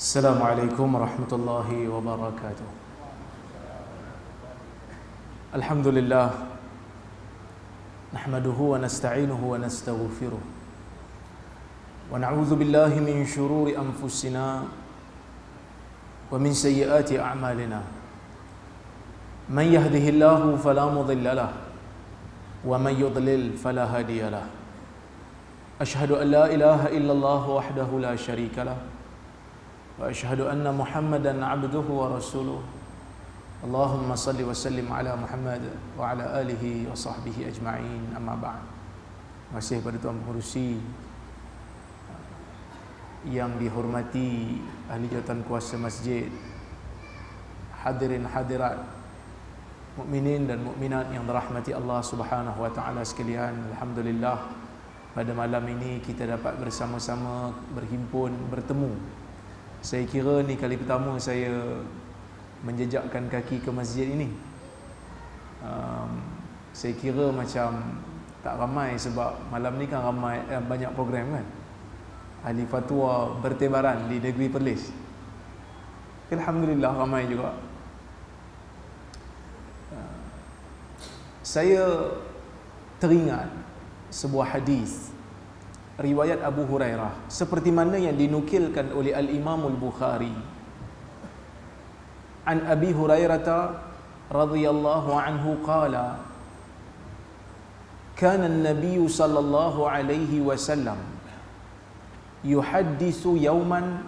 Assalamualaikum warahmatullahi wabarakatuh. Alhamdulillah, nahmaduhu wa nasta'inuhu wa nastaghfiruh, wa na'udzu billahi min shururi anfusina wa min sayyiati a'malina. Man yahdihillahu fala mudilla lahu wa man yudlil fala hadiya lahu. Ashhadu an la ilaha illallah wahdahu la syarika lahu wa ashhadu anna Muhammadan abduhu wa rasuluh. Allahumma salli wa sallim ala Muhammad wa ala alihi wa sahbihi ajma'in, amma ba'd. Terima kasih kepada Tuan Pengerusi yang dihormati ahli jawatan kuasa masjid, hadirin hadirat, mukminin dan mukminat yang dirahmati Allah Subhanahu wa taala sekalian. Alhamdulillah, pada malam ini kita dapat bersama-sama berhimpun, bertemu. Saya kira ni kali pertama saya menjejakkan kaki ke masjid ini. Saya kira macam tak ramai sebab malam ni kan ramai banyak program kan. Ahli fatwa bertebaran di negeri Perlis. Alhamdulillah ramai juga. Saya teringat sebuah hadis riwayat Abu Hurairah seperti mana yang dinukilkan oleh Al-Imam Al-Bukhari. An Abi Hurairah radhiyallahu anhu qala kana an-nabiy sallallahu alaihi wasallam yuhaddithu yawman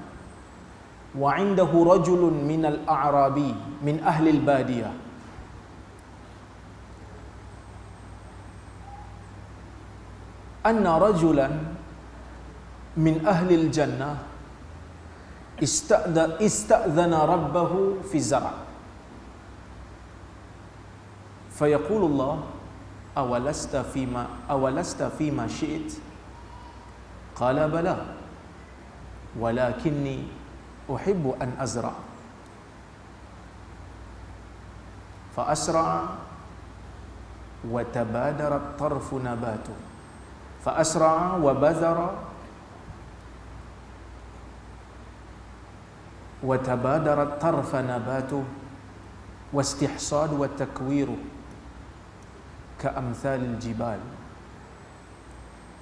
wa 'indahu rajulun min al-a'rabi min ahli al-badiyah anna rajulan min ahli al-jannah ista'dhana rabbahu fi zar' fayaqulu Allah awalasta fima syi'it qala bala walakinni uhibbu an azra' fa asra'a wa tabadara at-tarfu nabatu fa asra'a wa bazara وتبادر الطرف نباته واستحصاد والتكوير كأمثال الجبال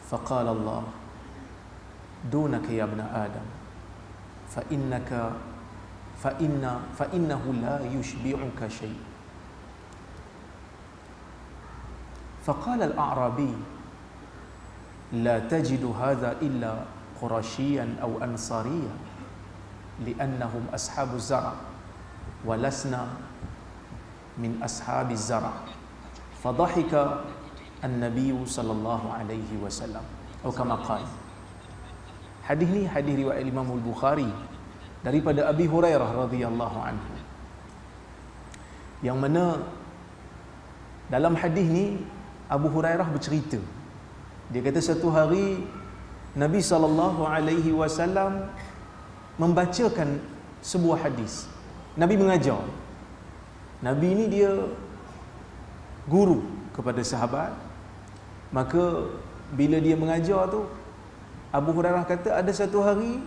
فقال الله دونك يا ابن آدم فإنه لا يشبعك شيء فقال الأعرابي لا تجد هذا إلا قرشيا أو أنصاريا لأنهم أصحاب الزرع ولسنا من أصحاب الزرع فضحك النبي صلى الله عليه وسلم أو كما قال. Hadis ni hadis riwayat Imam Al-Bukhari daripada Abi Hurairah radhiyallahu anhu, yang mana dalam hadis ni Abu Hurairah bercerita, dia kata satu hari Nabi sallallahu alaihi wasallam membacakan sebuah hadis. Nabi mengajar. Nabi ni dia guru kepada sahabat. Maka bila dia mengajar tu, Abu Hurairah kata ada satu hari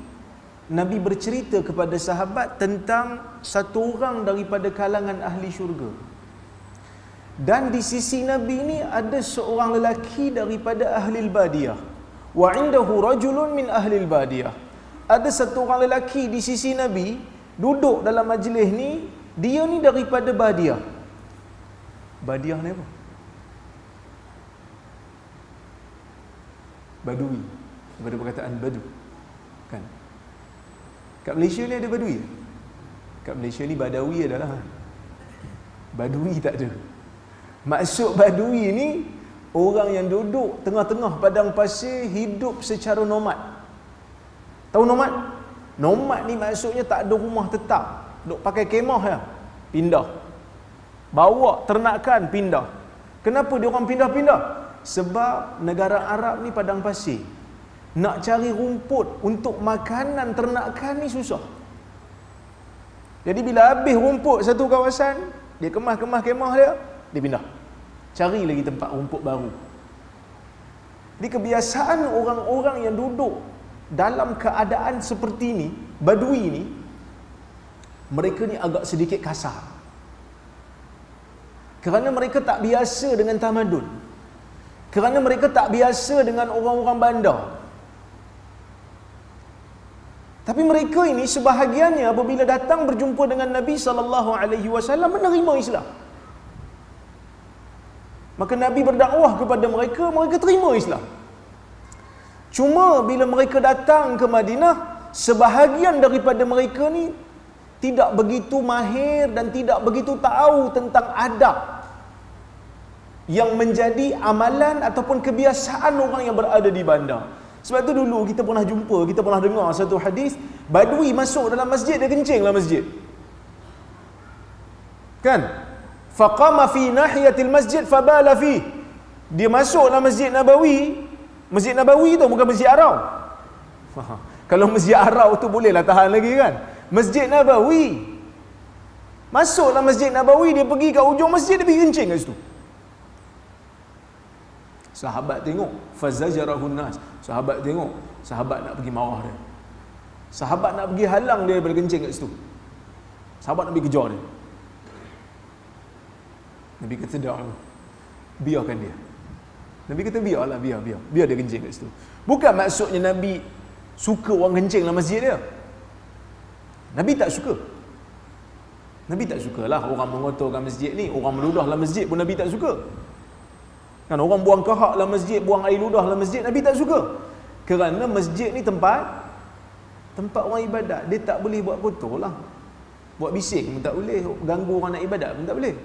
Nabi bercerita kepada sahabat tentang satu orang daripada kalangan ahli syurga. Dan di sisi Nabi ni ada seorang lelaki daripada ahli badiyah. Wa indahu rajulun min ahli badiyah. Ada satu orang lelaki di sisi Nabi duduk dalam majlis ni, dia ni daripada Badiah. Badiah ni apa? Badui. Daripada perkataan Badu. Kan? Kat Malaysia ni ada Badui. Kat Malaysia ni Badawi adalah. Badui tak ada. Maksud Badui ni orang yang duduk tengah-tengah padang pasir, hidup secara nomad. Tahu nomad? Nomad ni maksudnya tak ada rumah tetap, duk pakai kemah ya, pindah. Bawa ternakan pindah. Kenapa dia orang pindah-pindah? Sebab negara Arab ni padang pasir. Nak cari rumput untuk makanan ternakan ni susah. Jadi bila habis rumput satu kawasan, dia kemas-kemas kemah dia pindah. Cari lagi tempat rumput baru. Jadi kebiasaan orang-orang yang duduk dalam keadaan seperti ini, Badui ni, mereka ni agak sedikit kasar. Kerana mereka tak biasa dengan tamadun. Kerana mereka tak biasa dengan orang-orang bandar. Tapi mereka ini sebahagiannya apabila datang berjumpa dengan Nabi SAW menerima Islam. Maka Nabi berdakwah kepada mereka, mereka terima Islam. Cuma bila mereka datang ke Madinah, sebahagian daripada mereka ni tidak begitu mahir dan tidak begitu tahu tentang adab yang menjadi amalan ataupun kebiasaan orang yang berada di bandar. Sebab tu dulu kita pernah jumpa, kita pernah dengar satu hadis, Badui masuk dalam masjid, dia kencing dalam masjid. Kan? Faqama fi nahiyatil masjid fabala fi. Dia masuk dalam Masjid Nabawi. Masjid Nabawi tu bukan Masjid Arau. Kalau Masjid Arau tu bolehlah tahan lagi kan. Masjid Nabawi. Masuk dalam Masjid Nabawi, dia pergi kat ujung masjid, dia pergi kencing kat situ. Sahabat tengok, fazajarahun nas. Sahabat tengok, sahabat nak pergi marah dia. Sahabat nak pergi halang dia daripada kencing kat situ. Sahabat nak pergi kejar dia. Nabi kata dah, biarkan dia. Nabi kata biarlah, biar dia kencing kat situ. Bukan maksudnya Nabi suka orang kencing dalam masjid dia. Nabi tak suka. Nabi tak sukalah orang mengotorkan masjid ni, orang meludah dalam masjid pun Nabi tak suka. Kan orang buang kahak dalam masjid, buang air ludah dalam masjid, Nabi tak suka. Kerana masjid ni tempat orang ibadat, dia tak boleh buat kotor lah. Buat bising pun tak boleh, ganggu orang nak ibadat pun tak boleh.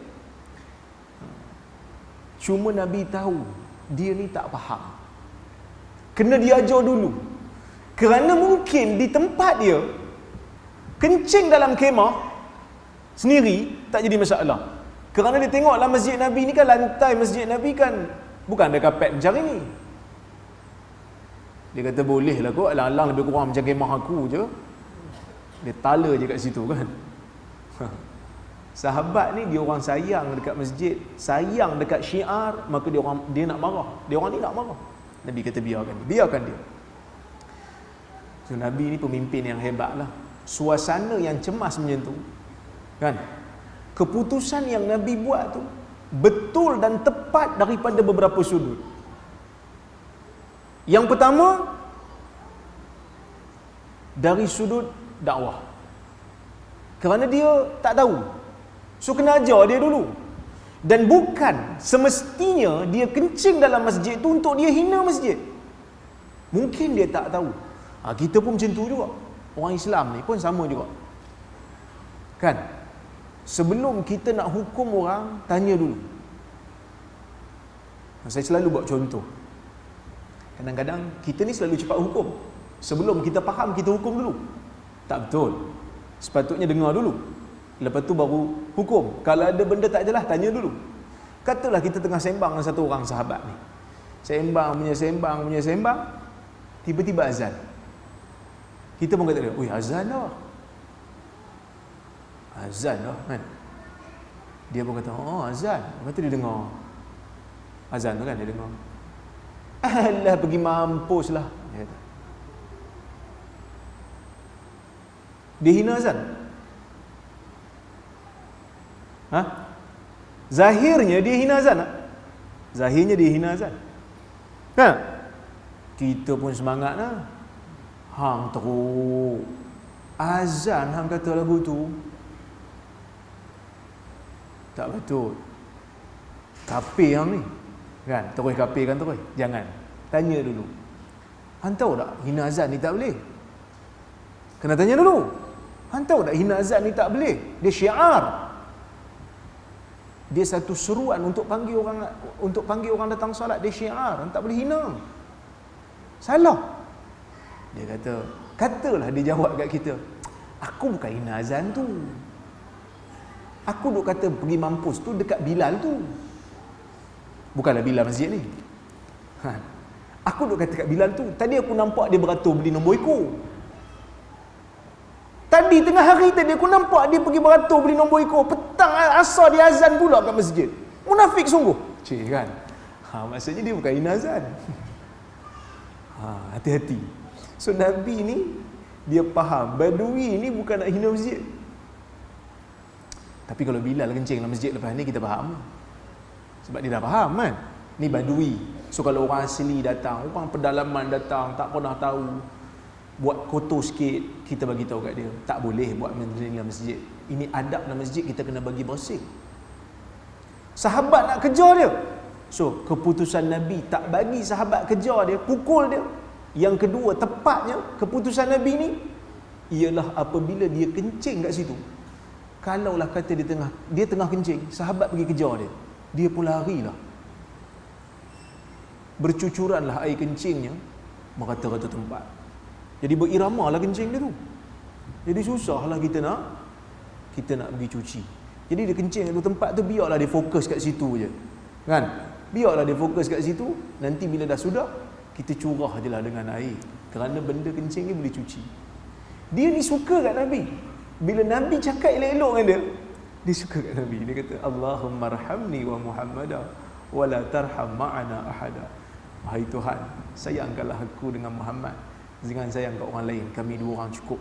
Cuma Nabi tahu dia ni tak faham. Kena diajar dulu. Kerana mungkin di tempat dia kencing dalam kemah sendiri tak jadi masalah. Kerana dia tengok dalam masjid Nabi ni kan, lantai masjid Nabi kan bukan ada kapet macam ni. Dia kata boleh lah kot, alang-alang lebih kurang macam kemah aku je. Dia tala je kat situ kan. Sahabat ni dia orang sayang dekat masjid, sayang dekat syiar, maka dia nak marah. Dia orang ni nak marah. Nabi kata biarkan dia. So Nabi ni pemimpin yang hebat lah. Suasana yang cemas macam tu kan, keputusan yang Nabi buat tu betul dan tepat daripada beberapa sudut. Yang pertama, dari sudut dakwah. Kerana dia tak tahu, so kena ajar dia dulu. Dan bukan semestinya dia kencing dalam masjid tu untuk dia hina masjid. Mungkin dia tak tahu. Kita pun macam tu juga. Orang Islam ni pun sama juga. Kan? Sebelum kita nak hukum orang, tanya dulu. Saya selalu buat contoh. Kadang-kadang kita ni selalu cepat hukum. Sebelum kita faham, kita hukum dulu. Tak betul. Sepatutnya dengar dulu, lepas tu baru hukum. Kalau ada benda tak jelas, tanya dulu. Katalah kita tengah sembang dengan satu orang sahabat ni. Sembang, tiba-tiba azan. Kita pun kata dia, "Oi, azan dah." Azan dah kan. Dia pun kata, "Oh, azan." Lepas tu dia dengar azan tu kan, dia dengar. "Alah, pergi mampuslah." Dia kata. Dia hina azan. Zahirnya dia hina azan. Zahirnya dia hina azan. Kan? Kita pun semangat lah. Hang teruk. Azan hang kata lagu tu. Tak betul. Kapir hang ni. Kan? Terus kapir kan terus. Jangan. Tanya dulu. Hang tahu tak hina azan ni tak boleh? Kena tanya dulu. Hang tahu tak hina azan ni tak boleh? Dia syiar. Dia satu seruan untuk panggil orang datang solat. Dia syiar. Hang tak boleh hina. Salah. Dia katalah dia jawab kat kita, "Aku bukan hina azan tu. Aku duk kata pergi mampus tu dekat Bilal tu. Bukanlah Bilal masjid ni. Aku duk kata kat Bilal tu. Tadi aku nampak dia beratur beli nombor ekor. Tadi tengah hari tadi aku nampak dia pergi beratur beli nombor ekor. Petang asar dia azan pula kat masjid. Munafik sungguh." Cik kan. Maksudnya dia bukan hina azan. Hati-hati. So Nabi ni dia faham Badui ni bukan nak hina masjid. Tapi kalau Bilal kencing dalam masjid lepas ni kita faham. Sebab dia dah faham kan. Ni Badui. So kalau orang asli datang, orang pedalaman datang, tak pernah tahu, buat kotor sikit, kita bagi tahu kat dia, tak boleh buat menjeling dalam masjid. Ini adab dalam masjid, kita kena bagi bersih. Sahabat nak kejar dia. So keputusan Nabi tak bagi sahabat kejar dia, pukul dia. Yang kedua, tepatnya keputusan Nabi ni ialah apabila dia kencing kat situ. Kalaulah kata dia tengah kencing, sahabat pergi kejar dia, dia pun larilah. Bercucuranlah air kencingnya merata-rata tempat. Jadi berirama lah kencing dia tu. Jadi susahlah kita nak pergi cuci. Jadi dia kencing kat tempat tu, biarlah dia fokus kat situ je. Kan? Biarlah dia fokus kat situ, nanti bila dah sudah, kita curah je lah dengan air. Kerana benda kencing ni boleh cuci. Dia ni suka kat Nabi. Bila Nabi cakap elok-elok dengan dia suka kat Nabi. Dia kata, Allahumma arhamni wa Muhammadah wa la tarham ma'ana ahada. Wahai Tuhan, sayangkanlah aku dengan Muhammad, jangan sayang kat orang lain. Kami dua orang cukup.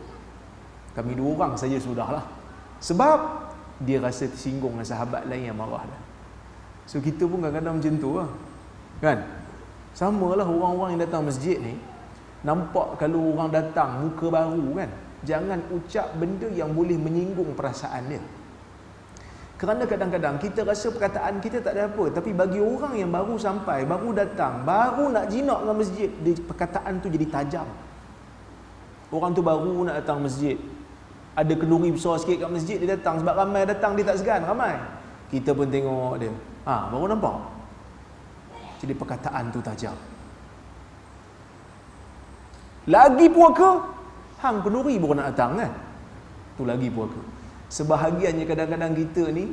Kami dua orang saja sudahlah. Sebab dia rasa tersinggung dengan sahabat lain yang marah dah. So kita pun kadang-kadang macam tu lah. Kan? Samalah orang-orang yang datang masjid ni, nampak kalau orang datang muka baru kan, jangan ucap benda yang boleh menyinggung perasaan dia. Kerana kadang-kadang kita rasa perkataan kita tak ada apa, tapi bagi orang yang baru sampai, baru datang, baru nak jinak dengan masjid, perkataan tu jadi tajam. Orang tu baru nak datang masjid, ada kenduri besar sikit kat masjid, dia datang sebab ramai datang, dia tak segan, ramai. Kita pun tengok dia, baru nampak. Jadi perkataan tu tajam. Lagi puaka, hang kenduri baru nak datang kan. Tu lagi puaka. Sebahagiannya kadang-kadang kita ni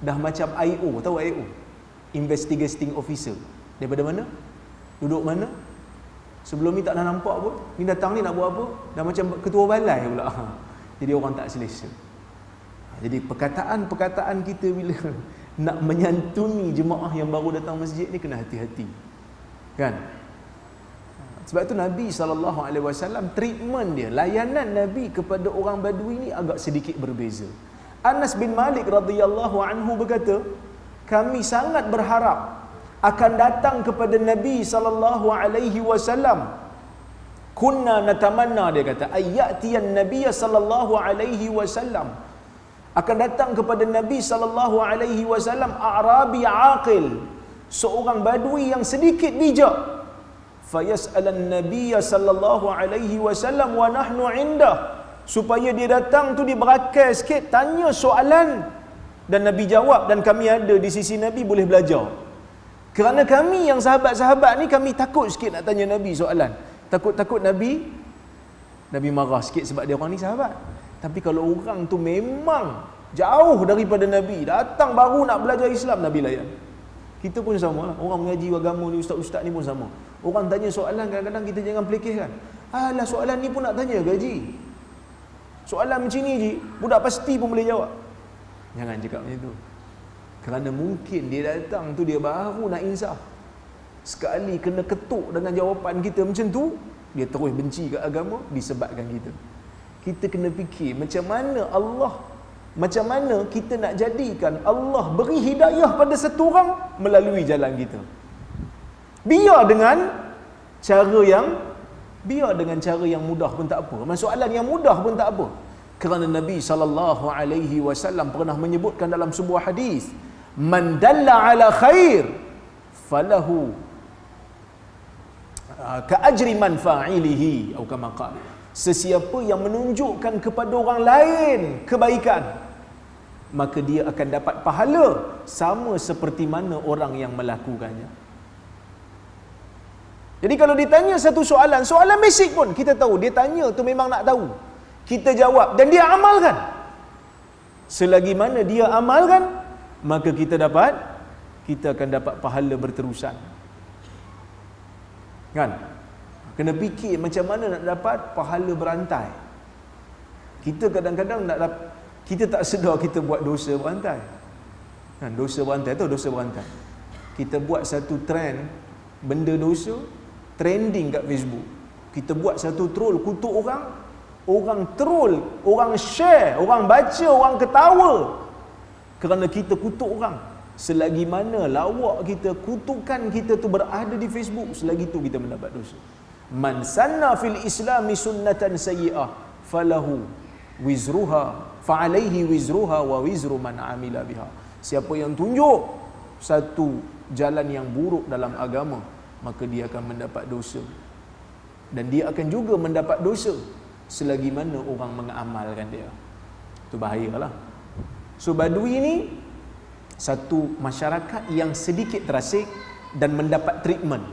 dah macam IO, tahu IO? Investigating Officer. Daripada mana? Duduk mana? Sebelum ni tak nak nampak pun, ni datang ni nak buat apa? Dah macam ketua balai pula. Jadi orang tak selesa. Jadi perkataan-perkataan kita bila nak menyantuni jemaah yang baru datang masjid ni kena hati-hati. Kan? Sebab tu Nabi SAW treatment dia, layanan Nabi kepada orang Badui ni agak sedikit berbeza. Anas bin Malik radhiyallahu anhu berkata, kami sangat berharap akan datang kepada Nabi SAW. Kunna natamanna, dia kata, ayyatiyan Nabiy sallallahu alaihi wasallam, akan datang kepada Nabi SAW A'rabi aqil, seorang Badui yang sedikit bijak. Fayas'alan Nabiy sallallahu alaihi wasallam wa nahnu indah, supaya dia datang tu dia berakai sikit, tanya soalan dan Nabi jawab, dan kami ada di sisi Nabi boleh belajar. Kerana kami yang sahabat-sahabat ni, kami takut sikit nak tanya Nabi soalan. Takut Nabi marah sikit sebab dia orang ni sahabat. Tapi kalau orang tu memang jauh daripada Nabi, datang baru nak belajar Islam, Nabi layan. Kita pun sama lah. Orang mengaji agama ni, ustaz-ustaz ni pun sama. Orang tanya soalan, kadang-kadang kita jangan pelikihkan. Alah, soalan ni pun nak tanya ke Haji? Soalan macam ni Haji, budak pasti pun boleh jawab. Jangan cakap macam tu. Kerana mungkin dia datang tu, dia baru nak insaf. Sekali kena ketuk dengan jawapan kita macam tu, dia terus benci ke agama disebabkan kita. Kita kena fikir macam mana kita nak jadikan Allah beri hidayah pada satu orang melalui jalan kita. Biar dengan cara yang mudah pun tak apa. Soalan yang mudah pun tak apa. Kerana Nabi SAW pernah menyebutkan dalam sebuah hadis, man dalla ala khair falahu ka ajri man fa'ilihi, atau kama qala, sesiapa yang menunjukkan kepada orang lain kebaikan, maka dia akan dapat pahala sama seperti mana orang yang melakukannya. Jadi kalau ditanya satu soalan basic pun, kita tahu dia tanya tu memang nak tahu, kita jawab dan dia amalkan. Selagi mana dia amalkan, maka kita akan dapat pahala berterusan. Kan? Kena fikir macam mana nak dapat pahala berantai. Kita kadang-kadang kita tak sedar kita buat dosa berantai. Kan, dosa berantai tu dosa berantai. Kita buat satu trend benda dosa, trending kat Facebook. Kita buat satu troll, kutuk orang, orang troll, orang share, orang baca, orang ketawa kerana kita kutuk orang. Selagi mana lawak kita, kutukan kita tu berada di Facebook, selagi tu kita mendapat dosa. Man sanna fil islami sunnatan sayyi'ah falahu wizruha fa'alaihi wizruha wa wizru man amila biha. Siapa yang tunjuk satu jalan yang buruk dalam agama, maka dia akan mendapat dosa, dan dia akan juga mendapat dosa selagi mana orang mengamalkan dia. Itu bahayalah. So Badui ni satu masyarakat yang sedikit terasing dan mendapat treatment,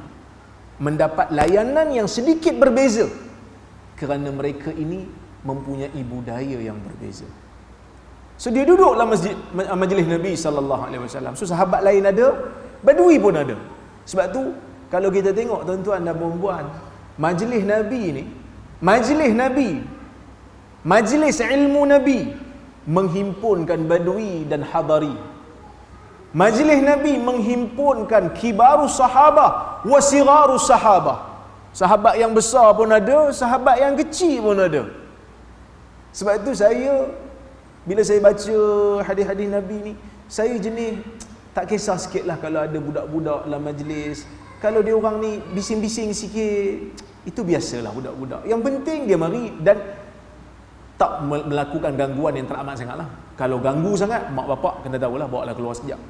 mendapat layanan yang sedikit berbeza kerana mereka ini mempunyai budaya yang berbeza. So dia duduk dalam majlis Nabi sallallahu alaihi wasallam. So sahabat lain ada, Badui pun ada. Sebab tu kalau kita tengok tuan-tuan dan puan-puan, majlis Nabi ni, majlis ilmu Nabi menghimpunkan Badui dan Hadari. Majlis Nabi menghimpunkan kibarus sahabah wa sigarus sahabah. Sahabat yang besar pun ada, sahabat yang kecil pun ada. Sebab itu saya, bila saya baca hadis-hadis Nabi ni, saya jenis tak kisah sikit lah kalau ada budak-budak dalam majlis. Kalau dia orang ni bising-bising sikit, itu biasalah budak-budak. Yang penting dia mari dan tak melakukan gangguan yang teramat sangat lah. Kalau ganggu sangat, mak bapak kena tahulah, bawa lah keluar sekejap.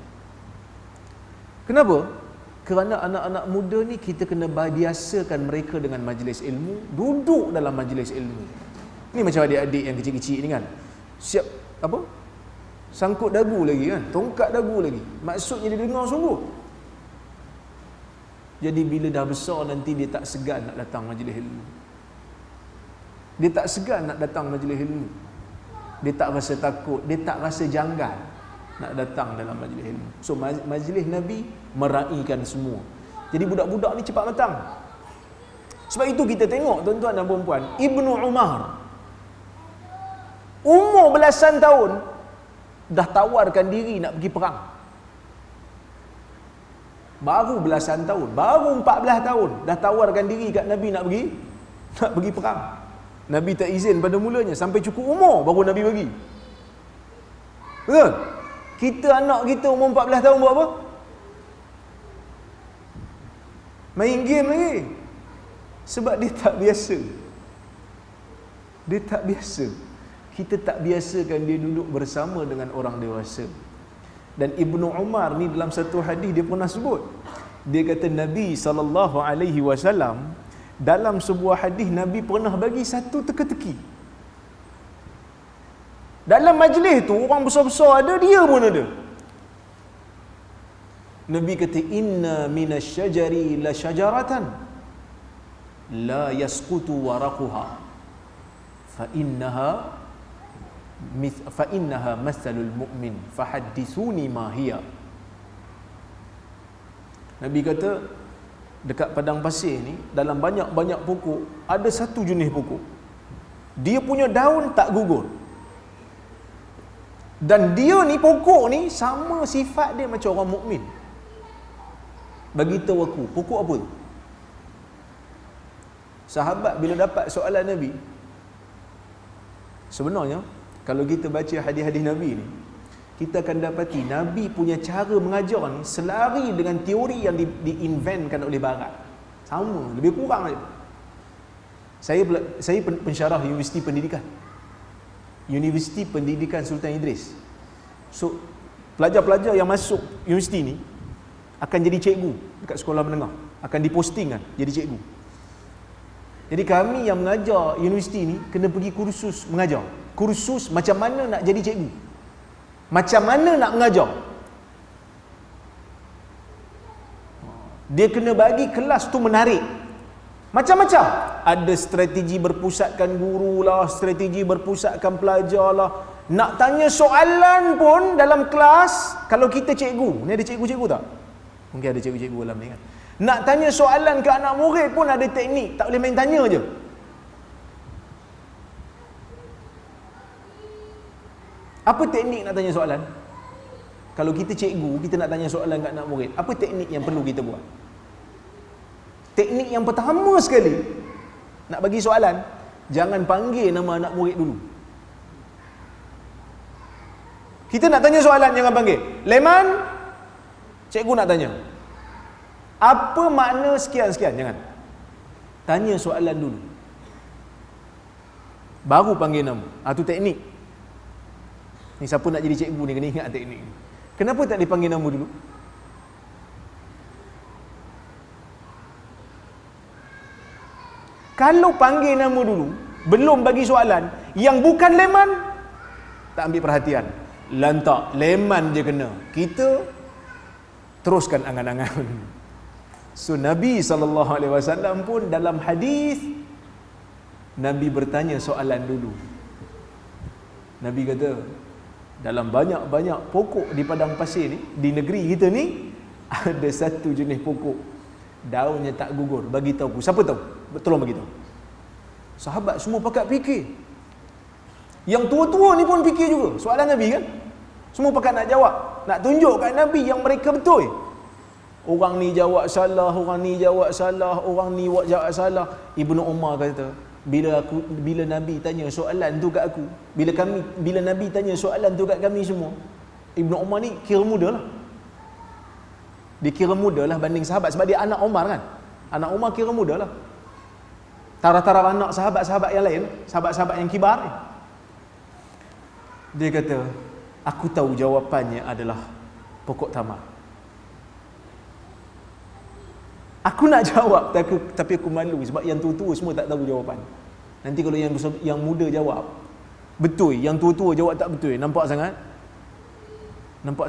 Kenapa? Kerana anak-anak muda ni kita kena biasakan mereka dengan majlis ilmu, duduk dalam majlis ilmu. Ni macam adik-adik yang kecil-kecil ni kan, siap apa? Sangkut dagu lagi kan, tongkat dagu lagi. Maksudnya dia dengar sungguh. Jadi bila dah besar nanti dia tak segan nak datang majlis ilmu. Dia tak segan nak datang majlis ilmu. Dia tak rasa takut, dia tak rasa janggal nak datang dalam majlis ilmu. So majlis Nabi meraihkan semua. Jadi budak-budak ni cepat matang. Sebab itu kita tengok tuan-tuan dan puan-puan, Ibnu Umar umur belasan tahun dah tawarkan diri nak pergi perang. Baru belasan tahun, baru 14 tahun dah tawarkan diri kat Nabi nak pergi perang. Nabi tak izin pada mulanya, sampai cukup umur baru Nabi bagi. Betul? Kita anak kita umur 14 tahun buat apa? Main game lagi. Sebab dia tak biasa. Dia tak biasa. Kita tak biasakan dia duduk bersama dengan orang dewasa. Dan Ibnu Umar ni dalam satu hadis dia pernah sebut. Dia kata Nabi SAW dalam sebuah hadis Nabi pernah bagi satu teka-teki. Dalam majlis tu orang besar-besar ada, dia pun ada. Nabi kata inna minasyajari la syajaratan la yasqutu waraquha fa innaha mathalul mu'min fahaddithuni ma hiya. Nabi kata dekat padang pasir ni dalam banyak-banyak pokok ada satu jenis pokok. Dia punya daun tak gugur. Dan dia ni pokok ni sama sifat dia macam orang mukmin. Bagi tahu aku, pokok apa tu? Sahabat bila dapat soalan Nabi, sebenarnya kalau kita baca hadis-hadis Nabi ni, kita akan dapati Nabi punya cara mengajar ni selari dengan teori yang diinventkan oleh barat. Sama, lebih kurang saja. Saya pensyarah Universiti Pendidikan Sultan Idris. So pelajar-pelajar yang masuk universiti ni akan jadi cikgu dekat sekolah menengah, akan dipostingkan jadi cikgu. Jadi kami yang mengajar universiti ni kena pergi kursus mengajar. Kursus macam mana nak jadi cikgu, macam mana nak mengajar. Dia kena bagi kelas tu menarik. Macam-macam. Ada strategi berpusatkan guru lah, strategi berpusatkan pelajar lah. Nak tanya soalan pun dalam kelas, kalau kita cikgu, ni ada cikgu-cikgu tak? Mungkin ada cikgu-cikgu dalam ni kan. Nak tanya soalan ke anak murid pun ada teknik, tak boleh main tanya je. Apa teknik nak tanya soalan? Kalau kita cikgu, kita nak tanya soalan kat anak murid, apa teknik yang perlu kita buat? Teknik yang pertama sekali, nak bagi soalan, jangan panggil nama anak murid dulu. Kita nak tanya soalan, jangan panggil. Leman, cikgu nak tanya. Apa makna sekian-sekian? Jangan. Tanya soalan dulu. Baru panggil nama. Itu teknik. Ni siapa nak jadi cikgu ni kena ingat teknik ni. Kenapa tak dipanggil nama dulu? Kalau panggil nama dulu, belum bagi soalan, yang bukan leman, tak ambil perhatian. Lantak, leman je kena. Kita teruskan angan-angan. So Nabi SAW pun dalam hadis, Nabi bertanya soalan dulu. Nabi kata, dalam banyak-banyak pokok di padang pasir ni, di negeri kita ni, ada satu jenis pokok, daunnya tak gugur. Bagi tahu aku. Siapa tahu? Tolong bagi tahu. Sahabat semua pakat fikir. Yang tua-tua ni pun fikir juga. Soalan Nabi kan? Semua pakat nak jawab. Nak tunjuk kat Nabi yang mereka betul. Orang ni jawab salah, orang ni jawab salah, orang ni jawab salah. Ibnu Umar kata, bila Nabi tanya soalan tu kat aku, bila Nabi tanya soalan tu kat kami semua, Ibnu Umar ni kira muda lah. Dia kira muda lah banding sahabat, sebab dia anak Umar kan. Anak Umar kira muda lah. Taraf-taraf anak sahabat-sahabat yang lain, sahabat-sahabat yang kibar ni. Dia kata, aku tahu jawapannya adalah pokok tamar. Aku nak jawab, tapi aku malu sebab yang tua-tua semua tak tahu jawapan. Nanti kalau yang muda jawab betul, yang tua-tua jawab tak betul, nampak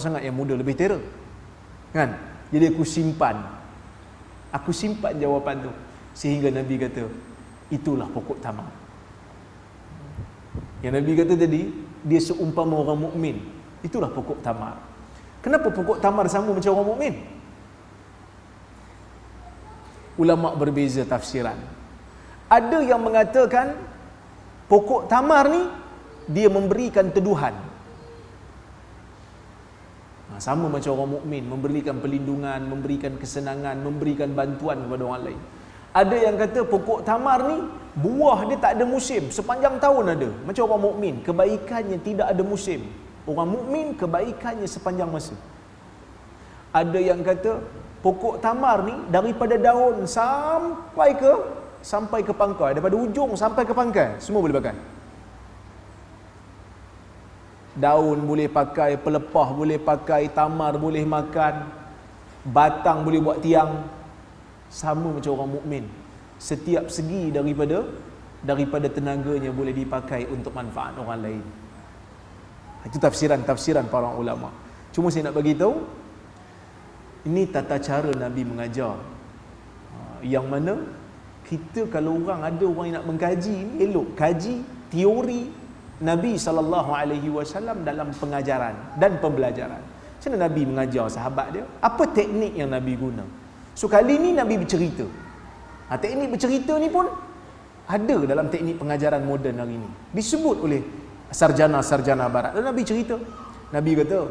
sangat yang muda lebih terror kan. Jadi aku simpan jawapan tu, sehingga Nabi kata, itulah pokok tamar. Yang Nabi kata tadi, dia seumpama orang mukmin. Itulah pokok tamar. Kenapa pokok tamar sama macam orang mukmin? Ulama berbeza tafsiran. Ada yang mengatakan pokok tamar ni dia memberikan teduhan. Sama macam orang mukmin, memberikan perlindungan, memberikan kesenangan, memberikan bantuan kepada orang lain. Ada yang kata pokok tamar ni buah dia tak ada musim, sepanjang tahun ada. Macam orang mukmin, kebaikannya tidak ada musim. Orang mukmin kebaikannya sepanjang masa. Ada yang kata pokok tamar ni daripada daun sampai ke pangkai, daripada ujung sampai ke pangkai, semua boleh pakai. Daun boleh pakai, pelepah boleh pakai, tamar boleh makan, batang boleh buat tiang. Sama macam orang mukmin. Setiap segi daripada tenaganya boleh dipakai untuk manfaat orang lain. Itu tafsiran para ulama. Cuma saya nak bagi tahu, ini tata cara Nabi mengajar. Yang mana kita kalau ada orang yang nak mengkaji ni, elok kaji teori Nabi SAW dalam pengajaran dan pembelajaran. Macam mana Nabi mengajar sahabat dia? Apa teknik yang Nabi guna? So kali ni Nabi bercerita. Teknik bercerita ni pun ada dalam teknik pengajaran moden hari ni. Disebut oleh sarjana-sarjana barat. Dan Nabi cerita. Nabi kata,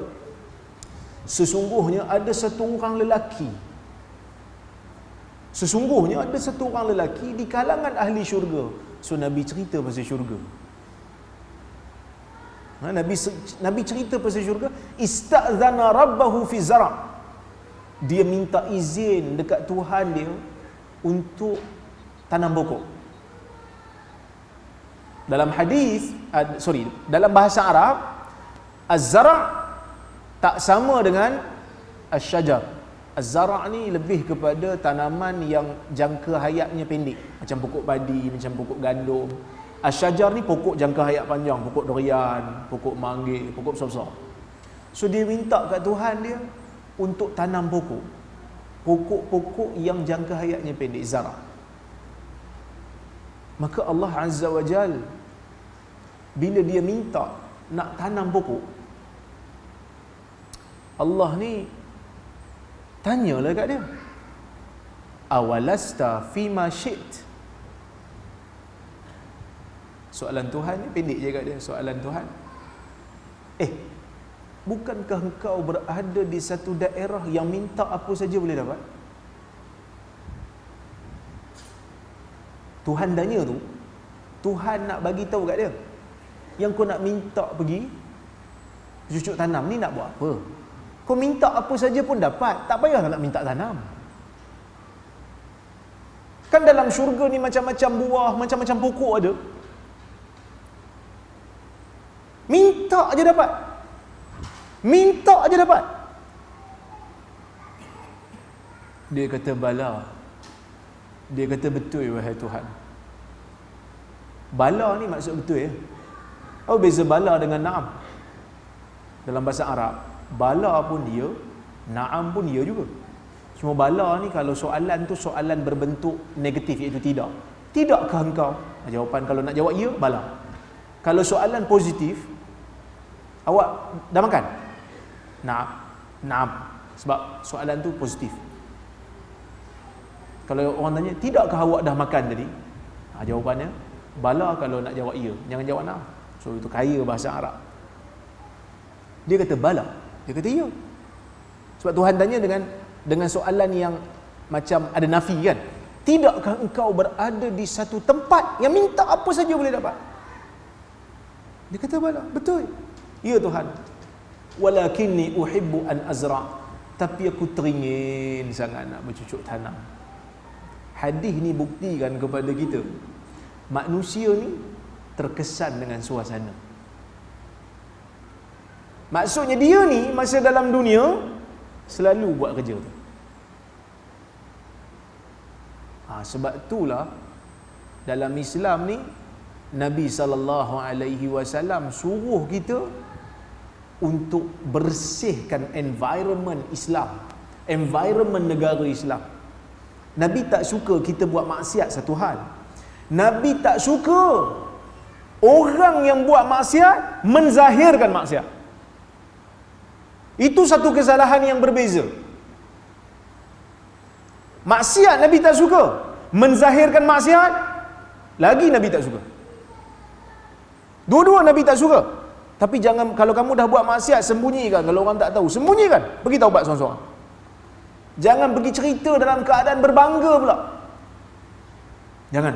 sesungguhnya ada satu orang lelaki. Sesungguhnya ada satu orang lelaki di kalangan ahli syurga. So Nabi cerita pasal syurga. Nabi cerita pasal syurga. Ista'zana rabbahu fi zara'. Dia minta izin dekat Tuhan dia untuk tanam pokok. Dalam hadis, dalam bahasa Arab, az-zara' tak sama dengan asy-syajar. Az-zara' ni lebih kepada tanaman yang jangka hayatnya pendek, macam pokok padi, macam pokok gandum. Asy-syajar ni pokok jangka hayat panjang, pokok durian, pokok manggis, pokok besar-besar. So dia minta kat Tuhan dia untuk tanam pokok-pokok yang jangka hayatnya pendek, zara'. Maka Allah Azza wa Jal, bila dia minta nak tanam pokok, Allah ni tanyalah kat dia, awalasta fima syi't. Soalan Tuhan ni pendek je kat dia. Soalan Tuhan, bukankah engkau berada di satu daerah yang minta apa saja boleh dapat? Tuhan tanya tu, Tuhan nak bagi tahu kat dia, yang kau nak minta pergi cucuk tanam ni nak buat apa? Kau minta apa saja pun dapat, tak payahlah nak minta tanam. Kan dalam syurga ni macam-macam buah, macam-macam pokok ada. Minta aja dapat. Minta aja dapat. Dia kata bala. Dia kata betul wahai Tuhan. Bala ni maksud betul ya. Apa beza bala dengan na'am? Dalam bahasa Arab, bala pun dia, na'am pun dia juga. Cuma bala ni kalau soalan tu soalan berbentuk negatif, iaitu tidak. Tidakkah engkau? Jawapan kalau nak jawab ya, bala. Kalau soalan positif, awak dah makan? Na'am. Na'am. Sebab soalan tu positif. Kalau orang tanya, tidakkah awak dah makan tadi? Jawapannya, bala kalau nak jawab ya. Jangan jawab na'am. So itu kaya bahasa Arab. Dia kata bala. Dia kata ya. Sebab Tuhan tanya dengan soalan yang macam ada nafi kan. Tidakkah engkau berada di satu tempat yang minta apa saja boleh dapat? Dia kata bala. Betul. Ya Tuhan. Walakinni uhibbu an azra'. Tapi aku teringin sangat nak bercucuk tanam. Hadis ni buktikan kepada kita, manusia ni terkesan dengan suasana. Maksudnya dia ni masa dalam dunia selalu buat kerja tu. Sebab itulah dalam Islam ni Nabi SAW suruh kita untuk bersihkan environment Islam, environment negara Islam. Nabi tak suka kita buat maksiat satu hal. Nabi tak suka orang yang buat maksiat menzahirkan maksiat. Itu satu kesalahan yang berbeza. Maksiat Nabi tak suka, menzahirkan maksiat lagi Nabi tak suka. Dua-dua Nabi tak suka. Tapi jangan, kalau kamu dah buat maksiat, sembunyikan. Kalau orang tak tahu, sembunyikan. Pergi taubat seorang-seorang. Jangan pergi cerita dalam keadaan berbangga pula. Jangan.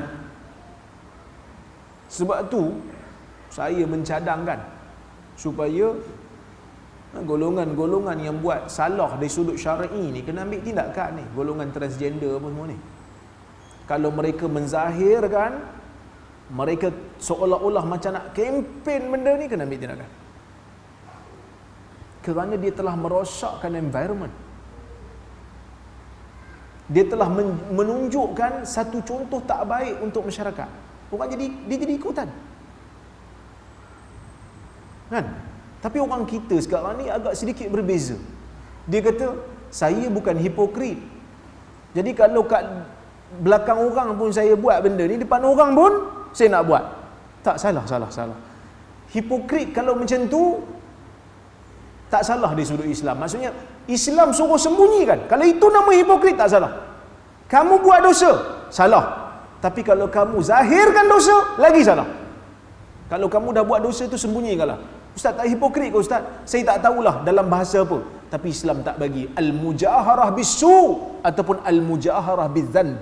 Sebab tu saya mencadangkan supaya golongan-golongan yang buat salah dari sudut syar'i ni kena ambil tindakan ni. Golongan transgender apa semua ni, kalau mereka menzahirkan, mereka seolah-olah macam nak kempen benda ni, kena ambil tindakan. Kerana dia telah merosakkan environment. Dia telah menunjukkan satu contoh tak baik untuk masyarakat. Orang dia jadi ikutan. Kan? Tapi orang kita sekarang ni agak sedikit berbeza. Dia kata, saya bukan hipokrit. Jadi kalau kat belakang orang pun saya buat benda ni, depan orang pun saya nak buat. Tak, salah. Hipokrit kalau macam tu tak salah di sudut Islam. Maksudnya Islam suruh sembunyikan. Kalau itu nama hipokrit, tak salah. Kamu buat dosa, salah. Tapi kalau kamu zahirkan dosa, lagi salah. Kalau kamu dah buat dosa tu, sembunyikanlah. Ustaz, tak hipokrit ke Ustaz? Saya tak tahulah dalam bahasa apa. Tapi Islam tak bagi al-mujaharah bisu ataupun al-mujaharah bidzan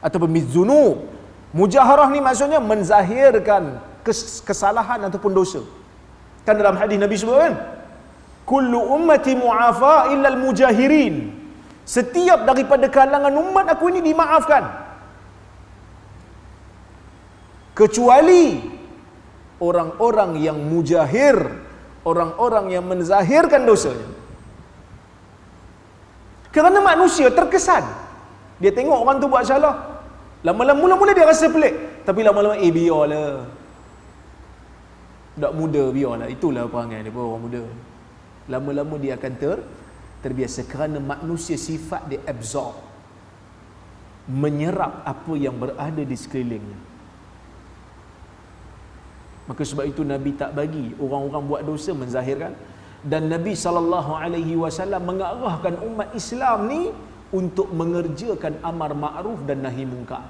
ataupun bidzunub. Mujaharah ni maksudnya menzahirkan kesalahan ataupun dosa. Kan dalam hadis Nabi sebut kan, kullu ummati mu'afa illa al-mujahirin. Setiap daripada kalangan umat aku ini dimaafkan, kecuali orang-orang yang mujahir, orang-orang yang menzahirkan dosanya. Kerana manusia terkesan, dia tengok orang tu buat salah, mula-mula dia rasa pelik, tapi lama-lama biarlah, budak muda biarlah, itulah perangai dia, orang muda. Lama-lama dia akan terbiasa, kerana manusia sifat dia absorb, menyerap apa yang berada di sekelilingnya. Maka sebab itu Nabi tak bagi orang-orang buat dosa menzahirkan. Dan Nabi SAW mengarahkan umat Islam ni untuk mengerjakan amar ma'ruf dan nahi munkar.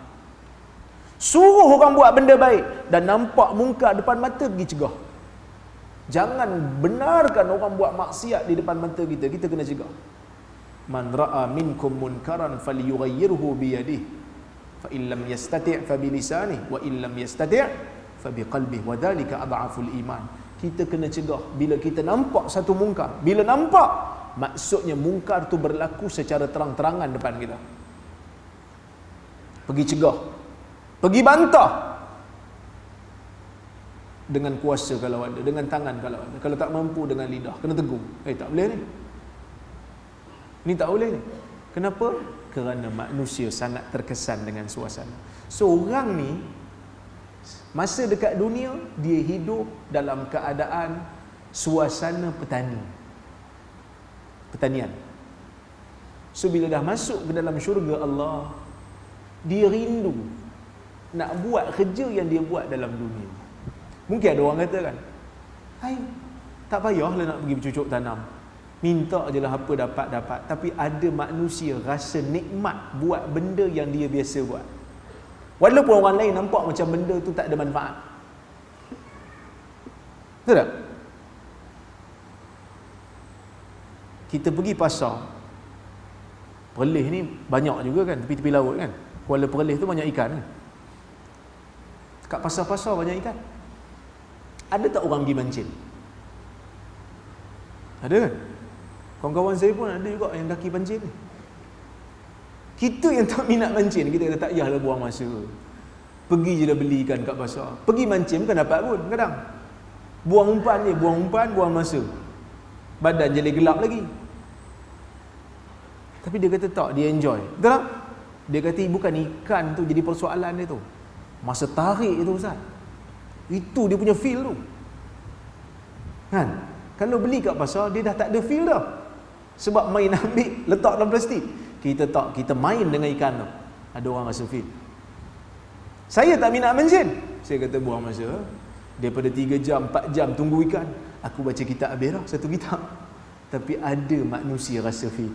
Suruh orang buat benda baik, dan nampak munkar depan mata, pergi cegah. Jangan benarkan orang buat maksiat di depan mata kita, kita kena cegah. Man ra'a minkum munkaran falyughayyirhu biyadihi. Fa illam yastati' fa bilisanihi wa illam yastati' fa biqalbihi wa dhalika adhaful iman. Kita kena cegah bila kita nampak satu mungkar. Bila nampak, maksudnya mungkar tu berlaku secara terang-terangan depan kita. Pergi cegah, pergi bantah dengan kuasa kalau ada, dengan tangan kalau ada. Kalau tak mampu dengan lidah, kena tegur. Tak boleh ni. Ni tak boleh ni. Kenapa? Kerana manusia sangat terkesan dengan suasana. So orang ni masa dekat dunia dia hidup dalam keadaan suasana pertanian. So bila dah masuk ke dalam syurga Allah, dia rindu nak buat kerja yang dia buat dalam dunia. Mungkin ada orang kata kan, hai, tak payahlah nak pergi bercucuk tanam, minta je lah apa dapat. Tapi ada manusia rasa nikmat buat benda yang dia biasa buat, walaupun orang lain nampak macam benda tu tak ada manfaat. Betul tak? Kita pergi pasar Perlis ni banyak juga kan, tepi-tepi laut kan. Kuala Perlis tu banyak ikan kan. Kat pasar-pasar banyak ikan. Ada tak orang pergi mancing? Ada kan? Kawan-kawan saya pun ada juga yang kaki pancing ni. Kita yang tak minat mancing, kita kata tak payahlah buang masa, pergi je lah beli ikan kat pasar. Pergi mancing bukan dapat pun kadang. Buang umpan je, buang masa, badan jadi gelap lagi. Tapi dia kata tak, dia enjoy. Betul tak? Dia kata bukan ikan tu jadi persoalan dia tu, masa tarik tu Ustaz. Itu dia punya feel tu kan. Kalau beli kat pasar, dia dah tak ada feel dah. Sebab main ambil, letak dalam plastik. Kita tak, kita main dengan ikan tu, ada orang rasa feel. Saya tak minat mancing. Saya kata buang masa, daripada 3 jam, 4 jam tunggu ikan, aku baca kitab habis dah, satu kitab. Tapi ada manusia rasa feel.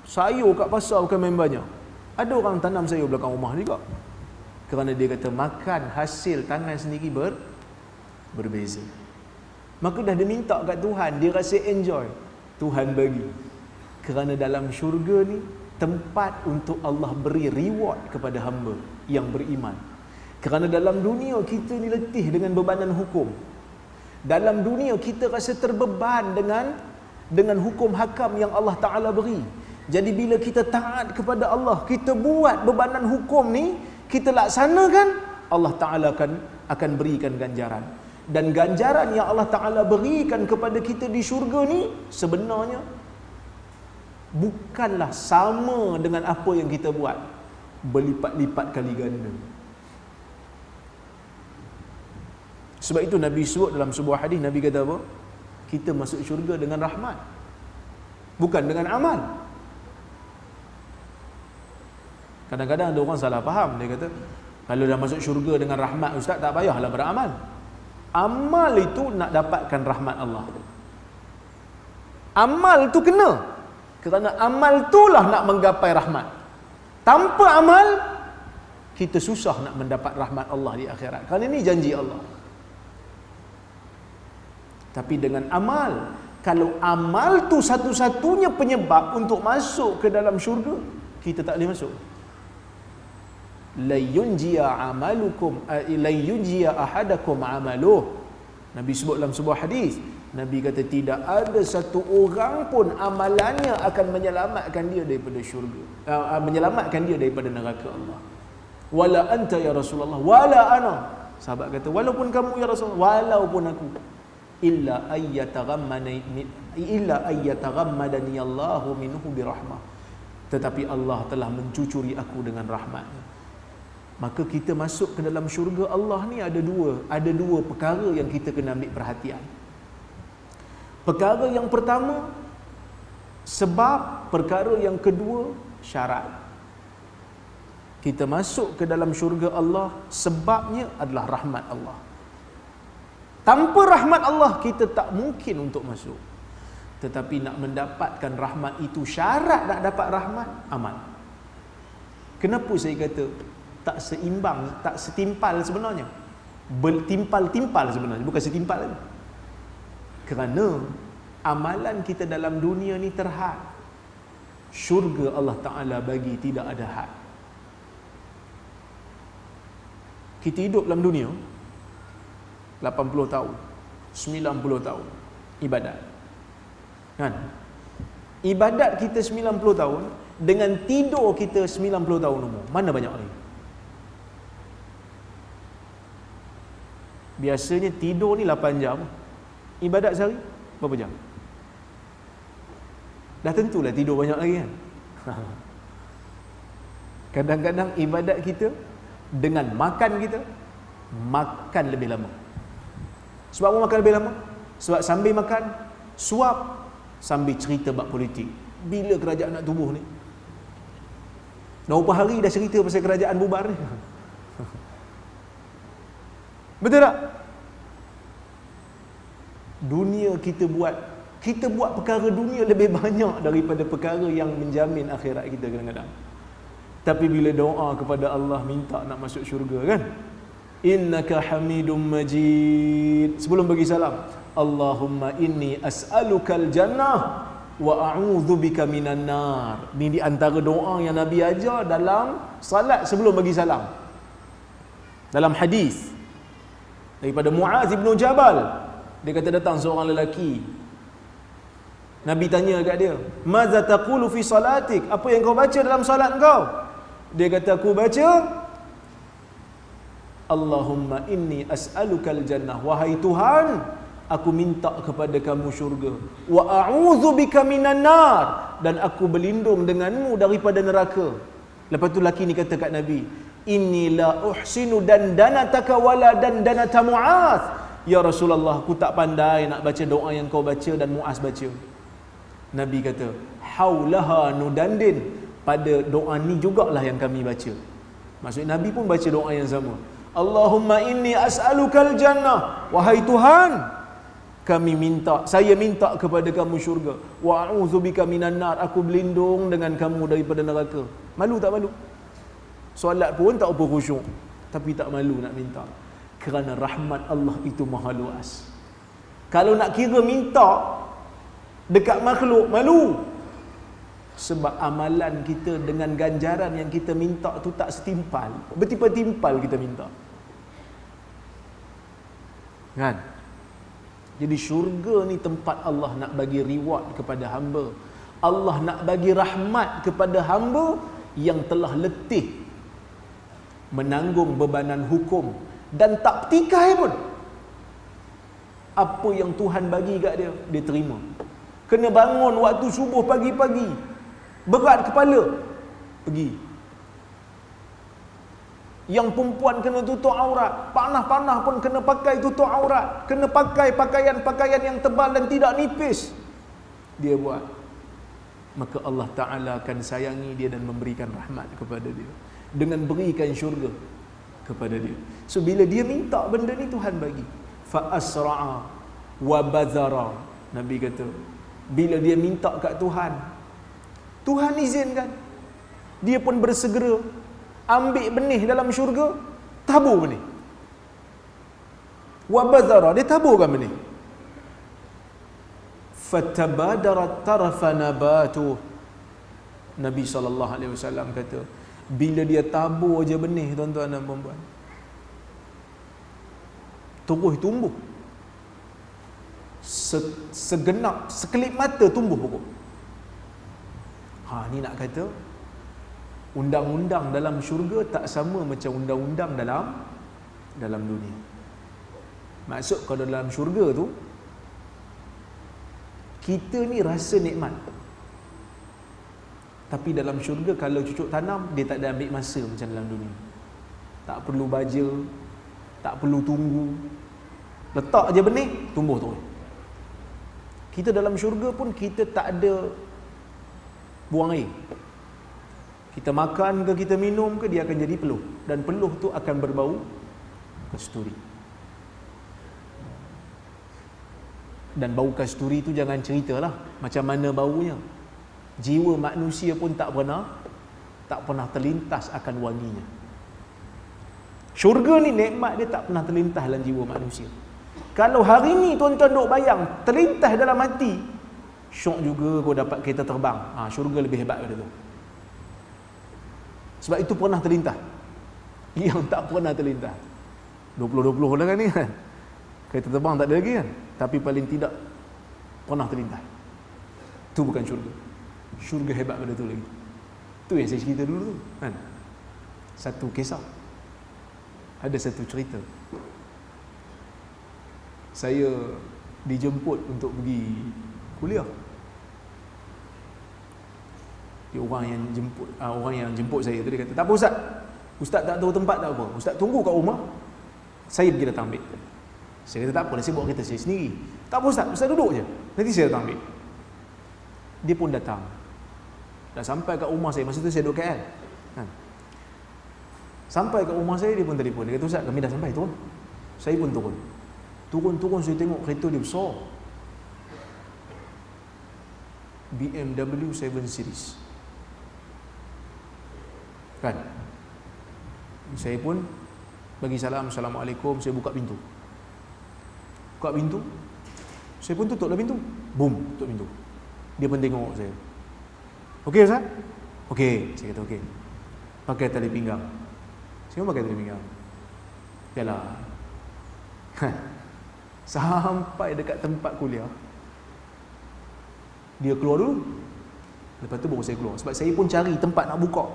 Sayur kat pasar bukan main banyak. Ada orang tanam sayur belakang rumah juga. Kerana dia kata makan hasil tangan sendiri berbeza. Maka dah dia minta kat Tuhan, dia rasa enjoy. Tuhan bagi. Kerana dalam syurga ni tempat untuk Allah beri reward kepada hamba yang beriman. Kerana dalam dunia kita ni letih dengan bebanan hukum. Dalam dunia kita rasa terbeban dengan hukum hakam yang Allah Ta'ala beri. Jadi bila kita taat kepada Allah, kita buat bebanan hukum ni, kita laksanakan, Allah Ta'ala akan berikan ganjaran. Dan ganjaran yang Allah Ta'ala berikan kepada kita di syurga ni sebenarnya bukanlah sama dengan apa yang kita buat, berlipat-lipat kali ganda. Sebab itu Nabi sebut dalam sebuah hadis, Nabi kata apa? Kita masuk syurga dengan rahmat, bukan dengan amal. Kadang-kadang ada orang salah faham. Dia kata, kalau dah masuk syurga dengan rahmat Ustaz, tak payahlah beramal. Amal itu nak dapatkan rahmat Allah. Amal tu kena, kerana amal itulah nak menggapai rahmat. Tanpa amal, kita susah nak mendapat rahmat Allah di akhirat. Kerana ini janji Allah. Tapi dengan amal, kalau amal tu satu-satunya penyebab untuk masuk ke dalam syurga, kita tak boleh masuk. La yunjiya amalukum, la yunjiya ahadakum amaluh. Nabi sebut dalam sebuah hadis, Nabi kata tidak ada satu orang pun amalannya akan menyelamatkan dia daripada syurga, menyelamatkan dia daripada neraka Allah. Wala anta ya Rasulullah, wala ana. Sahabat kata, walaupun kamu ya Rasulullah, walaupun aku, illa ayyataghammadani Allahu minhu birahmah. Tetapi Allah telah mencucuri aku dengan rahmat-Nya. Maka kita masuk ke dalam syurga Allah ni ada dua perkara yang kita kena ambil perhatian. Perkara yang pertama sebab, perkara yang kedua syarat. Kita masuk ke dalam syurga Allah, sebabnya adalah rahmat Allah. Tanpa rahmat Allah kita tak mungkin untuk masuk. Tetapi nak mendapatkan rahmat itu, syarat nak dapat rahmat, amal. Kenapa saya kata tak seimbang, tak setimpal sebenarnya? Bertimpal-timpal sebenarnya, bukan setimpal lagi. Kerana amalan kita dalam dunia ni terhad. Syurga Allah Ta'ala bagi tidak ada had. Kita hidup dalam dunia 80 tahun, 90 tahun ibadat. Kan? Ibadat kita 90 tahun dengan tidur kita 90 tahun umur. Mana banyak lagi? Biasanya tidur ni 8 jam. Ibadat sehari berapa jam? Dah tentulah tidur banyak lagi kan. Kadang-kadang ibadat kita dengan makan kita, makan lebih lama. Sebab apa makan lebih lama? Sebab sambil makan, suap, sambil cerita bab politik. Bila kerajaan nak tubuh ni? Dah berapa hari dah cerita pasal kerajaan bubar ni? Betul tak? Dunia kita buat perkara dunia lebih banyak daripada perkara yang menjamin akhirat kita kadang-kadang. Tapi bila doa kepada Allah, minta nak masuk syurga kan, innaka hamidum majid, sebelum bagi salam, Allahumma inni as'alukal jannah wa a'udzubika minan nar. Ni di antara doa yang Nabi ajar dalam salat sebelum bagi salam. Dalam hadis daripada Muaz bin Jabal, dia kata datang seorang lelaki, Nabi tanya kat dia, "Maza taqulu fi salatik?" Apa yang kau baca dalam solat kau? Dia kata, aku baca, Allahumma inni as'alukal jannah, wahai Tuhan, aku minta kepada kamu syurga, wa a'udzubika minan nar, dan aku berlindung denganmu daripada neraka. Lepas tu lelaki ni kata kat Nabi, inni la uhsinu dandanataka wala dandanata Mu'az. Ya Rasulullah, aku tak pandai nak baca doa yang kau baca dan Mu'az baca. Nabi kata, haulaha nudandin, pada doa ni jugalah yang kami baca. Maksud Nabi pun baca doa yang sama. Allahumma inni as'alukal jannah, wahai Tuhan, saya minta kepada kamu syurga, wa a'udzubika minan nar, aku berlindung dengan kamu daripada neraka. Malu tak malu? Solat pun tak apa khusyuk, tapi tak malu nak minta. Kerana rahmat Allah itu maha luas. Kalau nak kira minta dekat makhluk, malu. Sebab amalan kita dengan ganjaran yang kita minta tu tak setimpal, bertimpal-timpal kita minta. Kan? Jadi syurga ni tempat Allah nak bagi reward kepada hamba. Allah nak bagi rahmat kepada hamba yang telah letih menanggung bebanan hukum dan tak petikai pun. Apa yang Tuhan bagi kat dia, dia terima. Kena bangun waktu subuh pagi-pagi, berat kepala, pergi. Yang perempuan kena tutup aurat, panah-panah pun kena pakai tutup aurat, kena pakai pakaian-pakaian yang tebal dan tidak nipis, dia buat. Maka Allah Ta'ala akan sayangi dia dan memberikan rahmat kepada dia dengan berikan syurga kepada dia. So bila dia minta benda ni, Tuhan bagi. Fa asra'a wa bazara. Nabi kata, bila dia minta kat Tuhan, Tuhan izinkan, dia pun bersegera ambil benih dalam syurga, tabur benih. Wa bazara, dia taburkan benih. Fatabadarat tarafa nabatu. Nabi SAW kata, bila dia tabur je benih, tuan-tuan dan puan-puan, terus tumbuh. Segenap, sekelip mata tumbuh pokok. Ni nak kata undang-undang dalam syurga tak sama macam undang-undang dalam dunia. Maksud kalau dalam syurga tu, kita ni rasa nikmat. Tapi dalam syurga kalau cucuk tanam, dia tak ada ambil masa macam dalam dunia. Tak perlu baja, tak perlu tunggu. Letak je benih, tumbuh terus. Kita dalam syurga pun kita tak ada buang air. Kita makan ke kita minum ke, dia akan jadi peluh, dan peluh tu akan berbau kasturi. Dan bau kasturi tu jangan ceritalah macam mana baunya. Jiwa manusia pun tak pernah terlintas akan wanginya. Syurga ni nikmat dia tak pernah terlintas dalam jiwa manusia. Kalau hari ni tuan-tuan duk bayang terlintas dalam hati, syok juga kau dapat kereta terbang. Syurga lebih hebat daripada tu. Sebab itu pernah terlintas. Yang tak pernah terlintas, 20-20 lah kan ni kan. Kereta terbang tak ada lagi kan, tapi paling tidak pernah terlintas. Tu bukan syurga. Syurga hebat pada tu lagi. Tu yang saya cerita dulu tu kan. Satu kisah, ada satu cerita, saya dijemput untuk pergi kuliah. Orang yang jemput saya tu, dia kata, tak apa Ustaz tak tahu tempat, tak apa, Ustaz tunggu kat rumah, saya pergi datang ambil. Saya kata tak apa, saya bawa kereta saya sendiri. Tak apa Ustaz duduk je, nanti saya datang ambil. Dia pun datang. Dah sampai kat rumah saya, masa tu saya duduk KL kan. Sampai kat rumah saya, dia pun telefon. Dia kata, Ustaz kami dah sampai, turun. Saya pun turun, saya tengok kereta dia besar, BMW 7 Series kan. Saya pun bagi salam, Assalamualaikum, saya buka pintu, saya pun tutup lah pintu. Boom, tutup pintu. Dia pun tengok saya. Okey Ustaz? Okey, saya kata okey. Pakai tali pinggang. Saya pun pakai tali pinggang. Yalah. Sampai dekat tempat kuliah, dia keluar dulu. Lepas tu baru saya keluar. Sebab saya pun cari tempat nak buka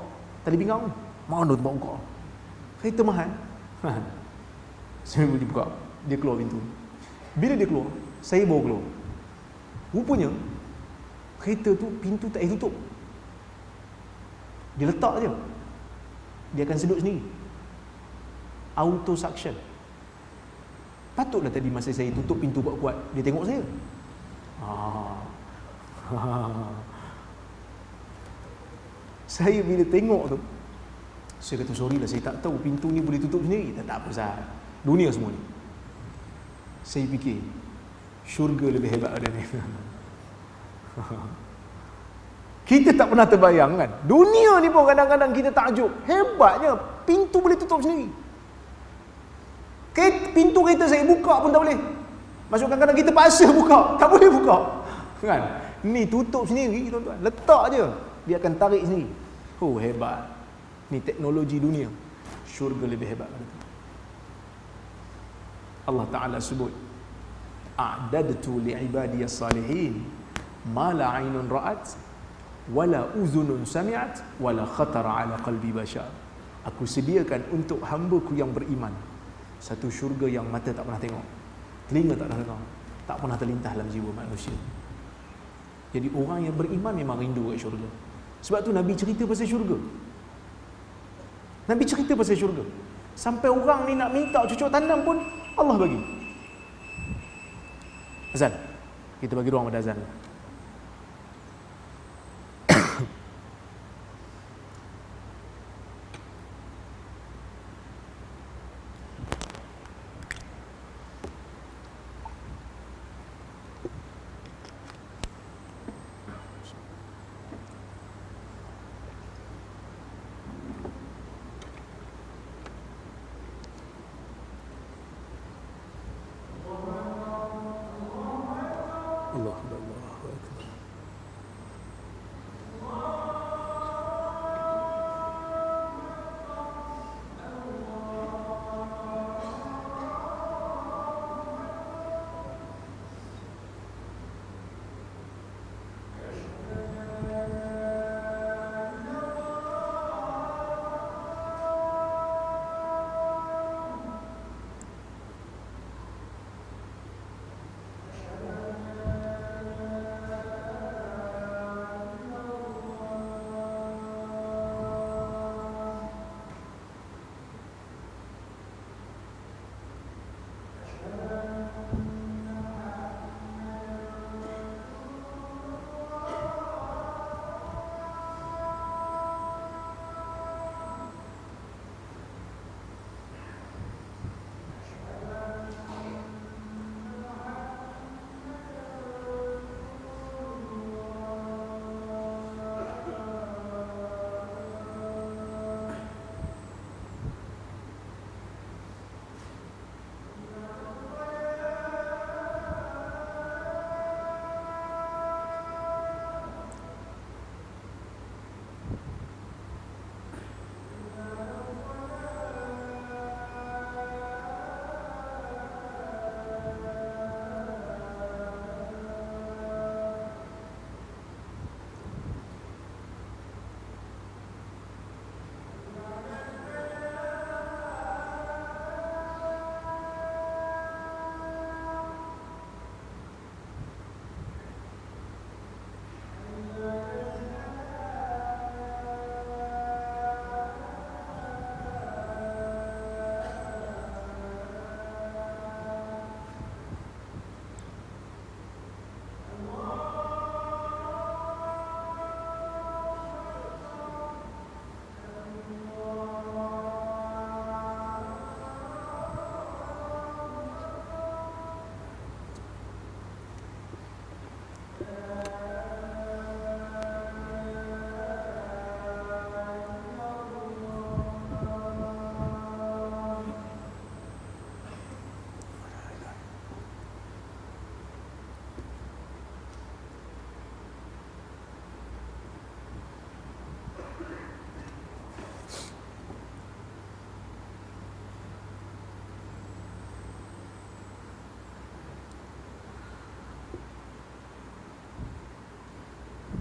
tali pinggang. Mana tempat buka? Kereta mahal. Saya boleh buka. Dia keluar pintu. Bila dia keluar, saya bawa keluar. Rupanya kereta tu pintu tak tutup. Dia letak je, dia akan sedut sendiri. Auto suction. Patutlah tadi masa saya tutup pintu kuat-kuat, dia tengok saya. Saya bila tengok tu, saya kata sorry lah, saya tak tahu pintu ni boleh tutup sendiri. Tak apa Ustaz, dunia semua ni. Saya fikir syurga lebih hebat dari ni. Kita tak pernah terbayang kan, dunia ni pun kadang-kadang kita takjub, hebatnya pintu boleh tutup sendiri. Pintu kereta saya buka pun tak boleh. Maksud kadang-kadang kita paksa buka, tak boleh buka kan. Ni tutup sendiri tuan-tuan, letak je, dia akan tarik sendiri. Oh hebat. Ni teknologi dunia. Syurga lebih hebat pada tu. Allah Ta'ala sebut, a'dadtu li'ibadiyas salihin ma la 'ainun ra'at wala uzunun sami'at wala khatara 'ala qalbi bashar. Aku sediakan untuk hamba-Ku yang beriman satu syurga yang mata tak pernah tengok, telinga tak pernah dengar, tak pernah terlintas dalam jiwa manusia. Jadi orang yang beriman memang rindu kat syurga. Sebab tu Nabi cerita pasal syurga. Nabi cerita pasal syurga. Sampai orang ni nak minta cucuk tanam pun Allah bagi. Azan. Kita bagi ruang pada azan.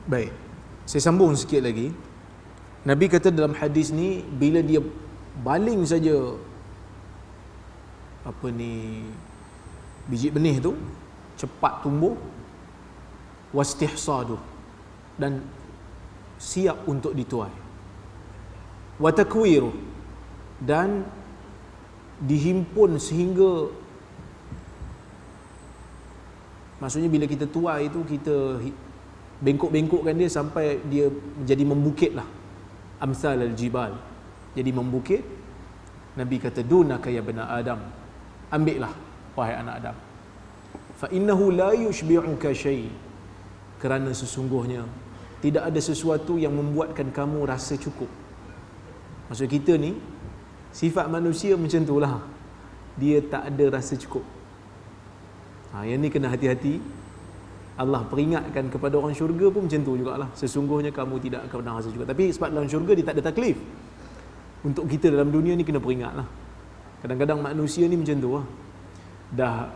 Baik. Saya sambung sikit lagi. Nabi kata dalam hadis ni, bila dia baling saja biji benih tu cepat tumbuh, wastihsadu, dan siap untuk dituai, wa takwiru, dan dihimpun sehingga, maksudnya bila kita tuai itu kita bengkok-bengkokkan dia sampai dia menjadi membukit lah, amsal al-jibal, jadi membukit. Nabi kata dunaka ya bani Adam, ambillah wahai anak Adam, fa innahu la yushbi'uka syai', kerana sesungguhnya tidak ada sesuatu yang membuatkan kamu rasa cukup. Maksud kita ni sifat manusia macam itulah, dia tak ada rasa cukup. Yang ni kena hati-hati. Allah peringatkan kepada orang syurga pun macam tu jugalah, sesungguhnya kamu tidak akan pernah rasa cukup. Tapi sebab dalam syurga dia tak ada taklif. Untuk kita dalam dunia ni kena peringatlah. Kadang-kadang manusia ni macam tu lah. Dah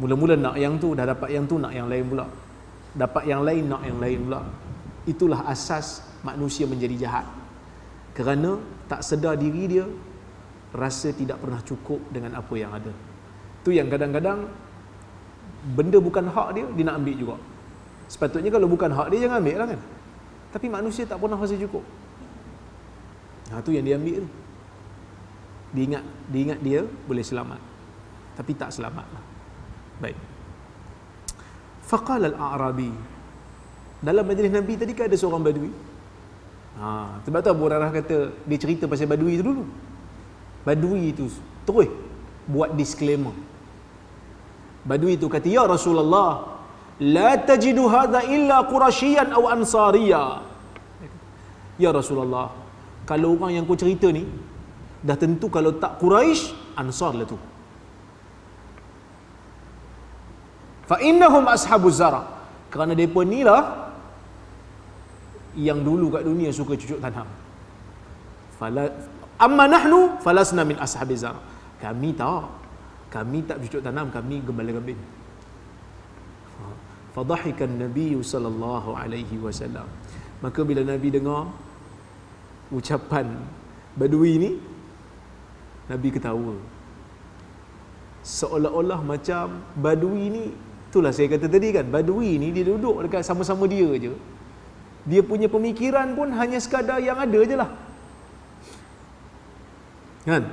mula-mula nak yang tu, dah dapat yang tu nak yang lain pula. Dapat yang lain nak yang lain pula. Itulah asas manusia menjadi jahat. Kerana tak sedar diri dia, rasa tidak pernah cukup dengan apa yang ada. Tu yang kadang-kadang benda bukan hak dia, dia nak ambil juga. Sepatutnya kalau bukan hak dia, jangan ambil lah kan. Tapi manusia tak pernah rasa cukup. Tu yang dia ambil tu. Dia ingat dia boleh selamat, tapi tak selamat lah. Baik. Faqala al-a'rabi, dalam majlis Nabi tadi kan ada seorang badui. Sebab tu Abu Hurairah kata, dia cerita pasal badui tu dulu. Badui tu terus buat disclaimer. Badui tu kata, ya Rasulullah, la tajidu hadha illa qurasyian aw ansariya. Ya Rasulullah, kalau orang yang kau cerita ni, dah tentu kalau tak Quraisy, Ansar lah tu. Fa innahum ashabuz zara, kerana depa ni lah yang dulu kat dunia suka cucuk tanam. Amma nahnu falasna min ashabiz zara, kami tak cucuk tanam, kami gembala-gembing. Fadhahikan Nabi sallallahu alaihi wasallam, maka bila Nabi dengar ucapan badui ni, Nabi ketawa. Seolah-olah macam badui ni, itulah saya kata tadi kan, badui ni dia duduk dekat sama-sama dia je, dia punya pemikiran pun hanya sekadar yang ada je lah kan.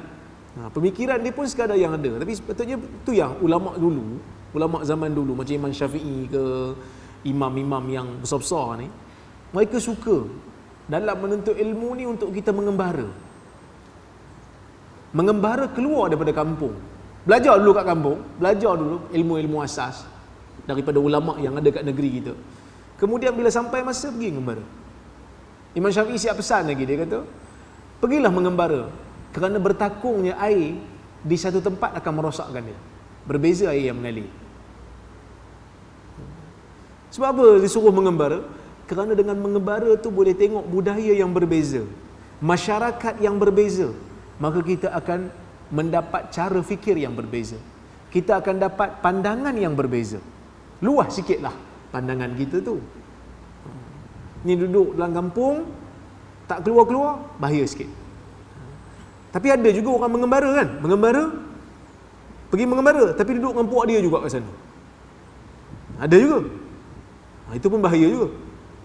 Pemikiran dia pun sekadar yang ada. Tapi sepatutnya tu yang ulama' dulu, ulama' zaman dulu macam Imam Syafi'i ke, imam-imam yang besar-besar ni, mereka suka dalam menuntut ilmu ni untuk kita mengembara keluar daripada kampung. Belajar dulu kat kampung, belajar dulu ilmu-ilmu asas daripada ulama' yang ada kat negeri kita. Kemudian bila sampai masa, pergi mengembara. Imam Syafi'i siap pesan lagi, dia kata, pergilah mengembara, kerana bertakungnya air di satu tempat akan merosakkan dia. Berbeza air yang mengalir. Sebab apa disuruh mengembara? Kerana dengan mengembara tu boleh tengok budaya yang berbeza, masyarakat yang berbeza, maka kita akan mendapat cara fikir yang berbeza. Kita akan dapat pandangan yang berbeza. Luas sikitlah pandangan kita tu. Ni duduk dalam kampung, tak keluar-keluar, bahaya sikit. Tapi ada juga orang mengembara kan, pergi mengembara, tapi duduk dengan puak dia juga kat sana. Ada juga. Itu pun bahaya juga.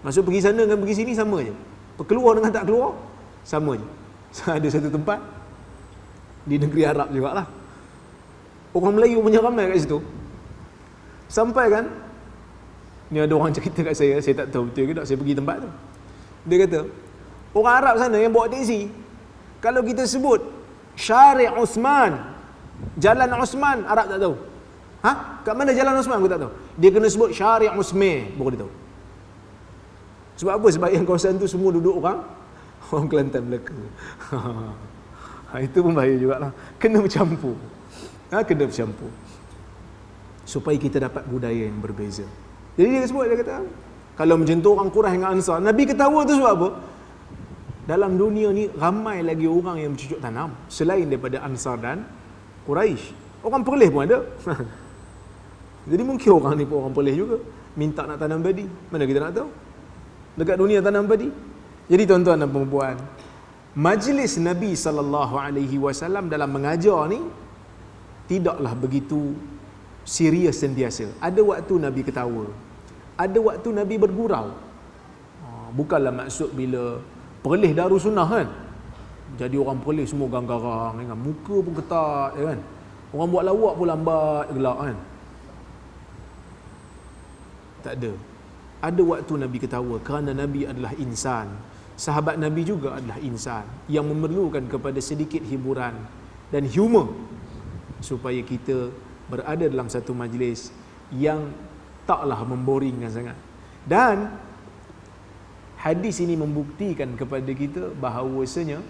Maksud pergi sana dengan pergi sini sama je. Keluar dengan tak keluar, sama je. Ada satu tempat di negeri Arab jugalah, orang Melayu punya ramai kat situ. Sampai kan, ni ada orang cerita kat saya tak tahu betul ke tak, saya pergi tempat tu. Dia kata, orang Arab sana yang bawa teksi, kalau kita sebut Syari' Osman, Jalan Osman, Arab tak tahu. Kat mana Jalan Osman aku tak tahu. Dia kena sebut Syari' Osman baru dia tahu. Sebab apa? Sebab yang kawasan tu semua duduk orang Kelantan Melaka. Itu pun bahaya jugalah. Kena bercampur. Kena bercampur. Supaya kita dapat budaya yang berbeza. Jadi dia sebut, dia kata, kalau macam tu orang Quraisy dengan Ansar, Nabi ketawa tu sebab apa? Dalam dunia ni ramai lagi orang yang bercucuk tanam selain daripada Ansar dan Quraisy. Orang Perlis pun ada. Jadi mungkin orang ni pun orang Perlis juga, minta nak tanam padi. Mana kita nak tahu? dekat dunia tanam padi. Jadi tuan-tuan dan puan-puan, majlis Nabi sallallahu alaihi wasallam dalam mengajar ni tidaklah begitu serius sentiasa. Ada waktu Nabi ketawa, ada waktu Nabi bergurau. Bukanlah maksud bila perlis Darussunnah kan, jadi orang perlis semua garang-garang kan, muka pun ketat kan, orang buat lawak pun lambat gelak kan. Tak ada. Ada waktu Nabi ketawa kerana Nabi adalah insan. Sahabat Nabi juga adalah insan yang memerlukan kepada sedikit hiburan dan humor supaya kita berada dalam satu majlis yang taklah memboringkan sangat. Dan hadis ini membuktikan kepada kita bahawasanya